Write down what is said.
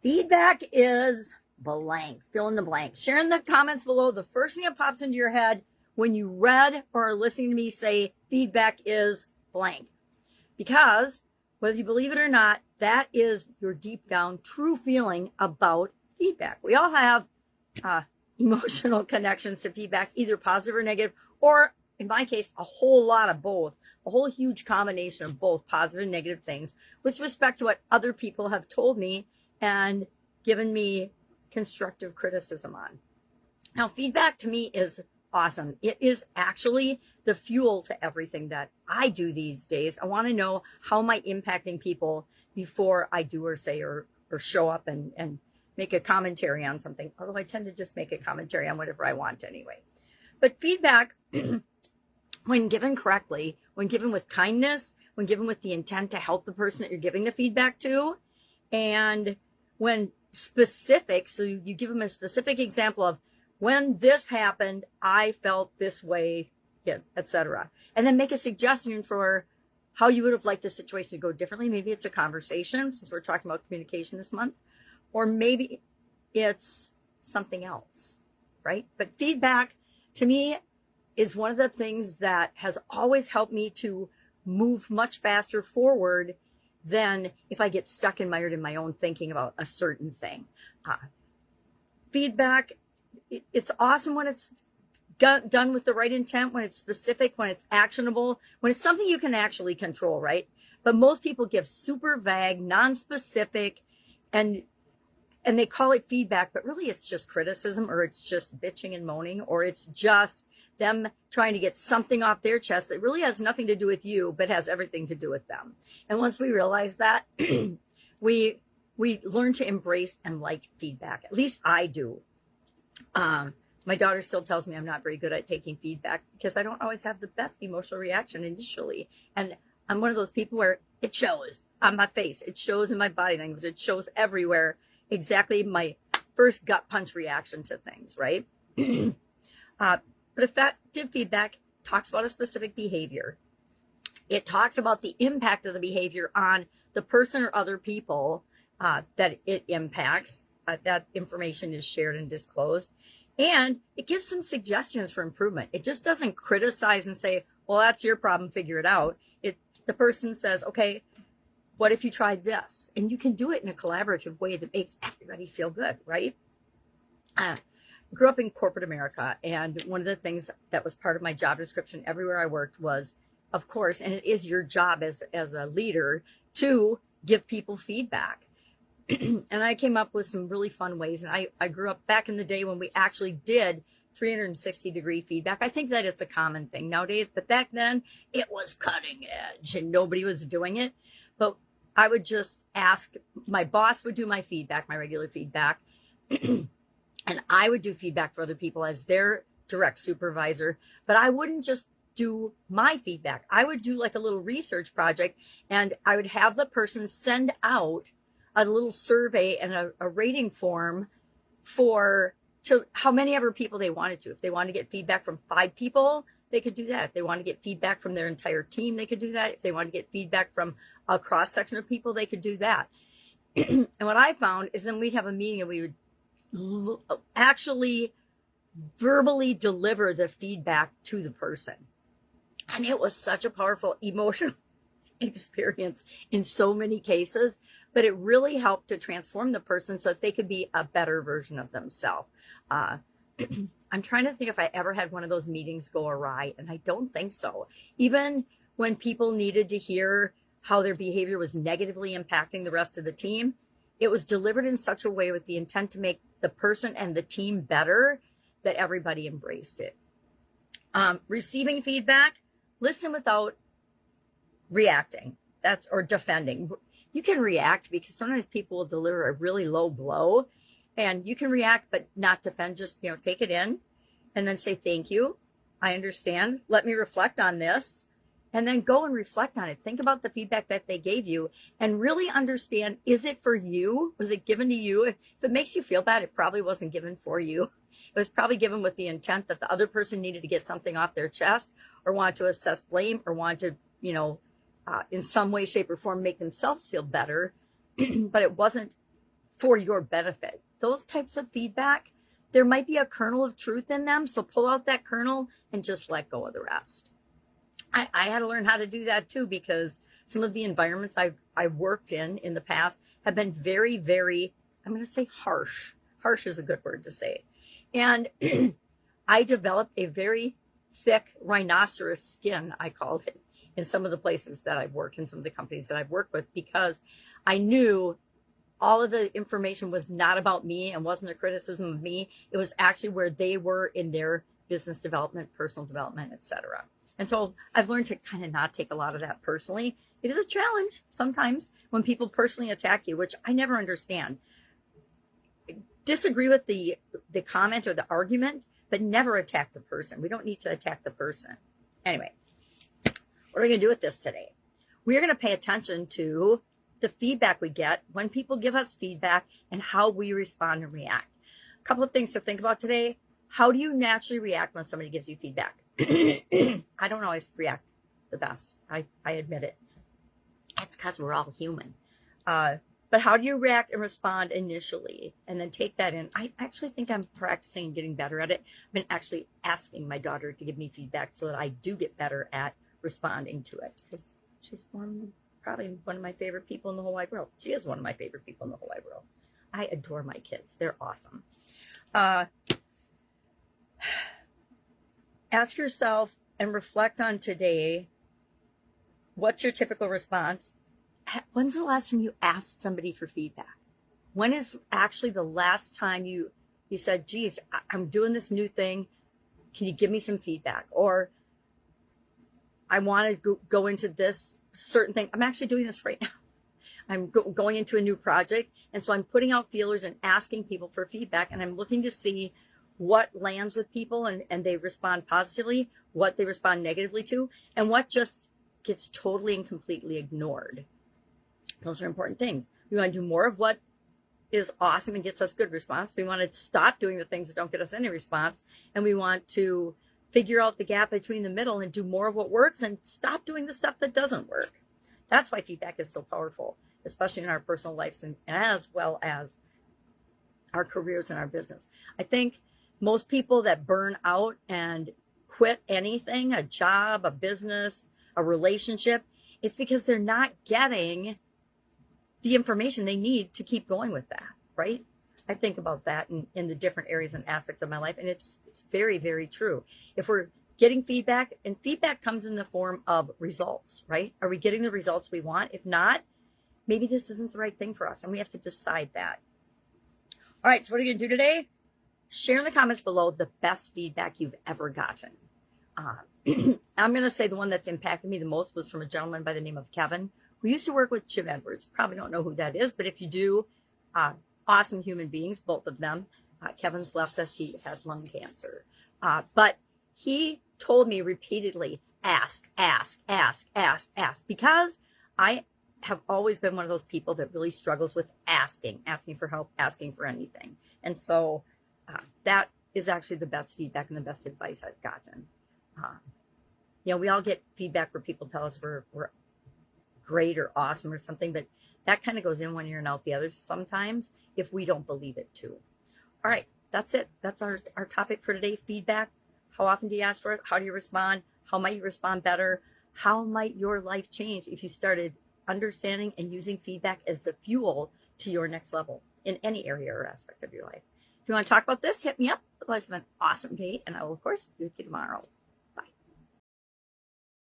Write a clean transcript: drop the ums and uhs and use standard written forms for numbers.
Feedback is blank. Fill in the blank. Share in the comments below the first thing that pops into your head when you read or are listening to me say feedback is blank. Because whether you believe it or not, that is your deep down true feeling about feedback. We all have emotional connections to feedback, either positive or negative, or in my case, a whole lot of both, a whole huge combination of both positive and negative things with respect to what other people have told me and given me constructive criticism on. Now, feedback to me is awesome. It is actually the fuel to everything that I do these days. I want to know how am I impacting people before I do or say or show up and make a commentary on something. Although I tend to just make a commentary on whatever I want anyway. But feedback, when given correctly, when given with kindness, when given with the intent to help the person that you're giving the feedback to, and when specific, so you give them a specific example of when this happened, I felt this way, etc. And then make a suggestion for how you would have liked the situation to go differently. Maybe it's a conversation, since we're talking about communication this month, or maybe it's something else, right? But feedback, to me, is one of the things that has always helped me to move much faster forward than if I get stuck and mired in my own thinking about a certain thing. Feedback, it's awesome when it's done with the right intent, when it's specific, when it's actionable, when it's something you can actually control, right? But most people give super vague, non-specific, and they call it feedback, but really it's just criticism, or it's just bitching and moaning, or it's just them trying to get something off their chest that really has nothing to do with you, but has everything to do with them. And once we realize that, we learn to embrace and like feedback. At least I do. My daughter still tells me I'm not very good at taking feedback because I don't always have the best emotional reaction initially. And I'm one of those people where it shows on my face, it shows in my body language, it shows everywhere exactly my first gut punch reaction to things, right? But effective feedback talks about a specific behavior. It talks about the impact of the behavior on the person or other people that it impacts. That information is shared and disclosed. And it gives some suggestions for improvement. It just doesn't criticize and say, well, that's your problem, figure it out. The person says, okay, what if you tried this? And you can do it in a collaborative way that makes everybody feel good, right? I grew up in corporate America, and one of the things that was part of my job description everywhere I worked was, of course, and it is your job as a leader to give people feedback. And I came up with some really fun ways. And I grew up back in the day when we actually did 360-degree feedback. I think that it's a common thing nowadays, but back then it was cutting edge and nobody was doing it. But I would just ask, my boss would do my feedback, my regular feedback, and I would do feedback for other people as their direct supervisor. But I wouldn't just do my feedback. I would do like a little research project, and I would have the person send out a little survey and a rating form to how many ever people they wanted to. If they wanted to get feedback from 5 people, they could do that. If they want to get feedback from their entire team, they could do that. If they want to get feedback from a cross section of people, they could do that. And what I found is then we'd have a meeting and we would actually verbally deliver the feedback to the person. And it was such a powerful emotional experience in so many cases, but it really helped to transform the person so that they could be a better version of themselves. I'm trying to think if I ever had one of those meetings go awry, and I don't think so. Even when people needed to hear how their behavior was negatively impacting the rest of the team, it was delivered in such a way with the intent to make the person and the team better that everybody embraced it. Receiving feedback, listen without reacting, or defending. You can react because sometimes people will deliver a really low blow, and you can react but not defend. Just take it in and then say, thank you, I understand, let me reflect on this, and then go and reflect on it. Think about the feedback that they gave you and really understand, is it for you? Was it given to you? If it makes you feel bad, it probably wasn't given for you. It was probably given with the intent that the other person needed to get something off their chest, or wanted to assess blame, or wanted to in some way, shape, or form make themselves feel better. But it wasn't for your benefit. Those types of feedback, there might be a kernel of truth in them. So pull out that kernel and just let go of the rest. I had to learn how to do that too, because some of the environments I've worked in the past have been very, very, I'm going to say harsh. Harsh is a good word to say. And I developed a very thick rhinoceros skin, I called it, in some of the places that I've worked, in some of the companies that I've worked with, because I knew all of the information was not about me and wasn't a criticism of me. It was actually where they were in their business development, personal development, etc. And so I've learned to kind of not take a lot of that personally. It is a challenge sometimes when people personally attack you, which I never understand. Disagree with the comment or the argument, but never attack the person. We don't need to attack the person. Anyway, what are we going to do with this today? We're going to pay attention to the feedback we get when people give us feedback and how we respond and react. A couple of things to think about today. How do you naturally react when somebody gives you feedback? I don't always react the best. I admit it. That's because we're all human. But how do you react and respond initially? And then take that in. I actually think I'm practicing and getting better at it. I've been actually asking my daughter to give me feedback so that I do get better at responding to it. Because she's probably one of my favorite people in the whole wide world. She is one of my favorite people in the whole wide world. I adore my kids. They're awesome. Ask yourself and reflect on today. What's your typical response? When's the last time you asked somebody for feedback? When is actually the last time you said, geez, I'm doing this new thing. Can you give me some feedback? Or I want to go into this certain thing. I'm actually doing this right now. I'm going into a new project. And so I'm putting out feelers and asking people for feedback. And I'm looking to see what lands with people and they respond positively, what they respond negatively to, and what just gets totally and completely ignored. Those are important things. We want to do more of what is awesome and gets us good response. We want to stop doing the things that don't get us any response. And we want to figure out the gap between the middle and do more of what works and stop doing the stuff that doesn't work. That's why feedback is so powerful, especially in our personal lives and as well as our careers and our business. I think most people that burn out and quit anything, a job, a business, a relationship, it's because they're not getting the information they need to keep going with that, right? I think about that in the different areas and aspects of my life, and it's very, very true. If we're getting feedback, and feedback comes in the form of results, right? Are we getting the results we want? If not, maybe this isn't the right thing for us, and we have to decide that. All right, so what are you going to do today? Share in the comments below the best feedback you've ever gotten. I'm going to say the one that's impacted me the most was from a gentleman by the name of Kevin, who used to work with Jim Edwards. Probably don't know who that is, but if you do, awesome human beings, both of them. Kevin's left us. He has lung cancer. But he told me repeatedly, ask, because I have always been one of those people that really struggles with asking for help, asking for anything. And so that is actually the best feedback and the best advice I've gotten. We all get feedback where people tell us we're great or awesome or something, but that kind of goes in one ear and out the other sometimes if we don't believe it too. All right, that's it. That's our topic for today, feedback. How often do you ask for it? How do you respond? How might you respond better? How might your life change if you started understanding and using feedback as the fuel to your next level in any area or aspect of your life? If you want to talk about this, hit me up. Otherwise, have an awesome day, and I will, of course, be with you tomorrow.